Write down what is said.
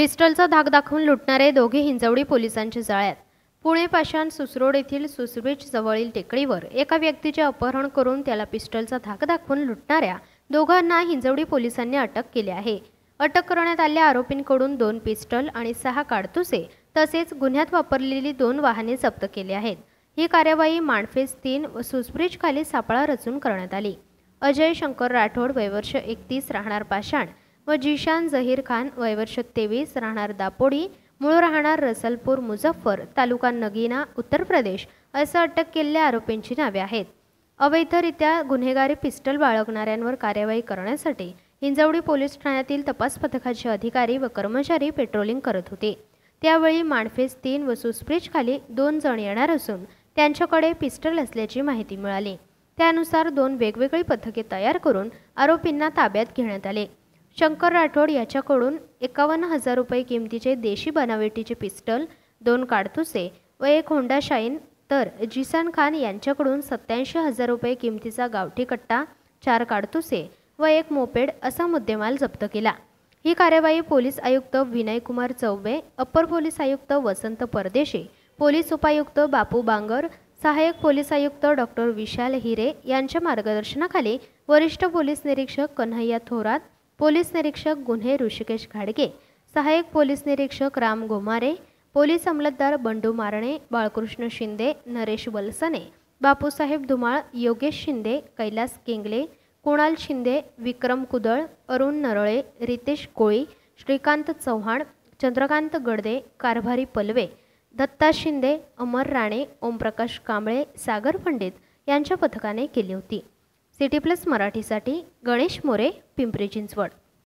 पिस्टलचा धाक दाखवून लुटणारे दोघे हिंजवडी पोलिसांच्या जाळ्यात। पुणे पाषाण सुसरोड येथील सुसब्रिज जवळील टेकडीवर एका व्यक्तीचे अपहरण करून त्याला पिस्टलचा धाक दाखवून लुटणाऱ्या दोघांना हिंजवडी पोलिसांनी अटक केली आहे। अटक करण्यात आलेल्या आरोपींकडून 2 पिस्टल आणि 6 काडतुसे तसेच गुन्ह्यात वापरलेली 2 वाहने जप्त केली आहेत। ही कार्यवाही माणफेस 3 व सुसब्रिज खाली सापळा रचून करण्यात आली। अजय शंकर राठोड वय वर्ष 31 राहणार पाषाण व जिशान जहीर खान वय वर्ष 23 राहणार दापोडी मूळ राहणार रसलपूर मुझफ्फर तालुका नगीना उत्तर प्रदेश असं अटक केलेल्या आरोपींची नावे आहेत। अवैधरित्या गुन्हेगारी पिस्टल बाळगणाऱ्यांवर कार्यवाही करण्यासाठी हिंजवडी पोलीस ठाण्यातील तपास पथकाचे अधिकारी व कर्मचारी पेट्रोलिंग करत होते। त्यावेळी माणफेस 3 व सुसब्रिज खाली 2 जण येणार असून त्यांच्याकडे पिस्टल असल्याची माहिती मिळाली। त्यानुसार 2 वेगवेगळी पथके तयार करून आरोपींना ताब्यात घेण्यात आले। शंकर राठोड याच्याकडून 51,000 रुपये किमतीचे देशी बनावटीचे पिस्टल, 2 काडतुसे व 1 होंडा शाईन, तर जिसान खान यांच्याकडून 87,000 रुपये किमतीचा गावठी कट्टा, 4 काडतुसे व 1 मोपेड असा मुद्देमाल जप्त केला। ही कार्यवाही पोलीस आयुक्त विनय कुमार चौबे, अप्पर पोलीस आयुक्त वसंत परदेशी, पोलीस उपायुक्त बापू बांगर, सहाय्यक पोलीस आयुक्त डॉक्टर विशाल हिरे यांच्या मार्गदर्शनाखाली वरिष्ठ पोलीस निरीक्षक कन्हैया थोरात, पोलीस निरीक्षक गुन्हे ऋषिकेश घाडगे, सहाय्यक पोलीस निरीक्षक राम गोमारे, पोलीस अंमलदार बंडू मारणे, बाळकृष्ण शिंदे, नरेश वलसने, बापूसाहेब धुमाळ, योगेश शिंदे, कैलास केंगले, कुणाल शिंदे, विक्रम कुदळ, अरुण नरळे, रितेश कोळी, श्रीकांत चव्हाण, चंद्रकांत गडदे, कारभारी पलवे, दत्ता शिंदे, अमर राणे, ओमप्रकाश कांबळे, सागर पंडित यांच्या पथकाने केली होती। सिटी प्लस मराठीसाठी गणेश मोरे, पिंपरी चिंचवड।